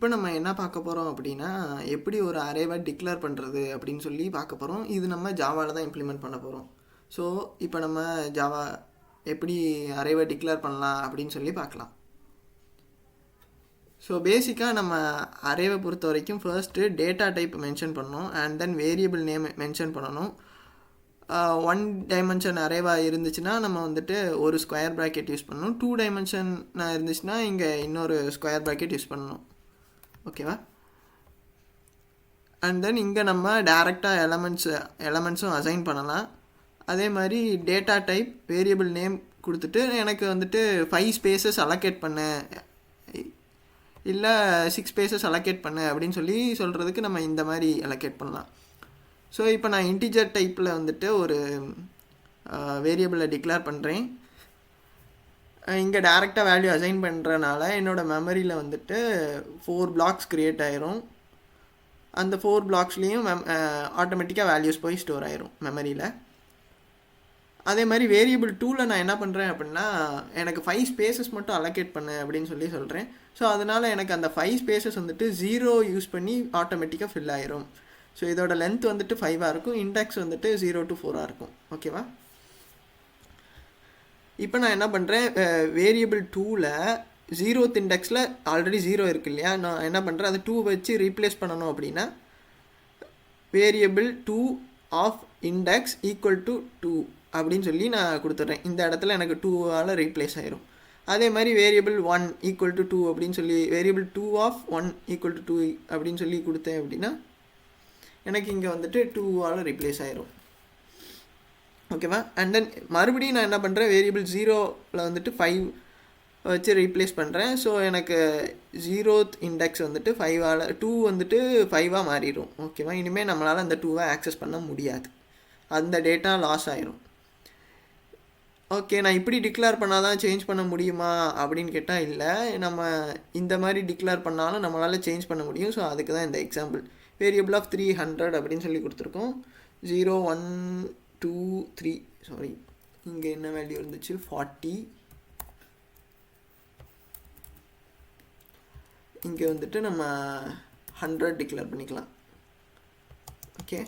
இப்போ நம்ம என்ன பார்க்க போகிறோம் அப்படின்னா, எப்படி ஒரு அரேவை டிக்ளேர் பண்ணுறது அப்படின்னு சொல்லி பார்க்க போகிறோம். இது நம்ம ஜாவாவில் தான் இம்ப்ளிமெண்ட் பண்ண போகிறோம். ஸோ இப்போ நம்ம ஜாவா எப்படி அரேவை டிக்ளேர் பண்ணலாம் அப்படின்னு சொல்லி பார்க்கலாம். ஸோ பேசிக்காக நம்ம அரேவை பொறுத்த வரைக்கும் ஃபர்ஸ்ட்டு டேட்டா டைப் மென்ஷன் பண்ணணும், and then variable name mention பண்ணணும். 1 டைமென்ஷன் அரேவாக இருந்துச்சுன்னா நம்ம வந்துட்டு ஒரு ஸ்கொயர் ப்ராக்கெட் யூஸ் பண்ணணும். 2 டைமென்ஷன் இருந்துச்சுன்னா இங்கே இன்னொரு ஸ்கொயர் ப்ராக்கெட் யூஸ் பண்ணணும். ஓகேவா? அண்ட் தென் இங்கே நம்ம டேரெக்டாக எலமெண்ட்ஸும் அசைன் பண்ணலாம். அதே மாதிரி டேட்டா டைப் வேரியபிள் நேம் கொடுத்துட்டு எனக்கு வந்துட்டு 5 ஸ்பேசஸ் அலோகேட் பண்ணு, இல்லை 6 ஸ்பேசஸ் அலோகேட் பண்ணு அப்படின்னு சொல்லி சொல்கிறதுக்கு நம்ம இந்த மாதிரி அலோகேட் பண்ணலாம். ஸோ இப்போ நான் இன்டிஜர் டைப்பில் வந்துட்டு ஒரு வேரியபிளை டிக்ளேர் பண்ணுறேன். இங்கே டேரெக்டாக வேல்யூ அசைன் பண்ணுறனால என்னோடய மெமரியில் வந்துட்டு 4 blocks க்ரியேட் ஆயிரும். அந்த 4 blocksலேயும் ஆட்டோமேட்டிக்காக வேல்யூஸ் போய் ஸ்டோர் ஆயிரும் மெமரியில். அதே மாதிரி வேரியபிள் 2ல் நான் என்ன பண்ணுறேன் அப்படின்னா, எனக்கு 5 ஸ்பேசஸ் மட்டும் அலோகேட் பண்ணு அப்படின்னு சொல்லி சொல்கிறேன். ஸோ அதனால் எனக்கு அந்த 5 ஸ்பேசஸ் வந்துட்டு 0 யூஸ் பண்ணி ஆட்டோமேட்டிக்காக ஃபில் ஆயிரும். ஸோ இதோட லென்த் வந்துட்டு 5ஆக இருக்கும், இண்டெக்ஸ் வந்துட்டு 0 to 4ஆக இருக்கும். ஓகேவா? இப்போ நான் என்ன பண்ணுறேன், வேரியபிள் 2ல் 0th இண்டெக்ஸில் ஆல்ரெடி 0 இருக்கு இல்லையா, நான் என்ன பண்ணுறேன், அதை 2 வச்சு ரீப்ளேஸ் பண்ணணும். அப்படின்னா variable 2 of index equal to 2 அப்படின்னு சொல்லி நான் கொடுத்துட்றேன். இந்த இடத்துல எனக்கு 2ஆல் ரீப்ளேஸ் ஆயிரும். அதே மாதிரி வேரியபிள் 1 ஈக்குவல் டு 2 அப்படின்னு சொல்லி வேரியபிள் 2 ஆஃப் 1 ஈக்குவல் டு 2 அப்படின்னு சொல்லி கொடுத்தேன் அப்படின்னா எனக்கு இங்கே வந்துட்டு 2ஆல் ரீப்ளேஸ் ஆயிரும். ஓகேவா? அண்ட் தென் மறுபடியும் நான் என்ன பண்ணுறேன், வேரியபிள் 0ல் வந்துட்டு 5 வச்சு ரீப்ளேஸ் பண்ணுறேன். ஸோ எனக்கு 0th இண்டெக்ஸ் வந்துட்டு 5ஆல் 2 வந்துட்டு 5ஆக மாறிடும். ஓகேவா? இனிமேல் நம்மளால் அந்த 2வை ஆக்சஸ் பண்ண முடியாது, அந்த டேட்டா லாஸ் ஆயிரும். ஓகே, நான் இப்படி டிக்ளேர் பண்ணால் தான் சேஞ்ச் பண்ண முடியுமா அப்படின்னு கேட்டால் இல்லை, நம்ம இந்த மாதிரி டிக்ளேர் பண்ணாலும் நம்மளால் சேஞ்ச் பண்ண முடியும். ஸோ அதுக்கு தான் இந்த எக்ஸாம்பிள். வேரியபிள் ஆஃப் 300 அப்படின்னு சொல்லி கொடுத்துருக்கோம். 0 1 2 3 சாரி, இங்கே என்ன வேல்யூ இருந்துச்சு, 40. இங்கே வந்துட்டு நம்ம 100 டிக்ளேர் பண்ணிக்கலாம். ஓகே,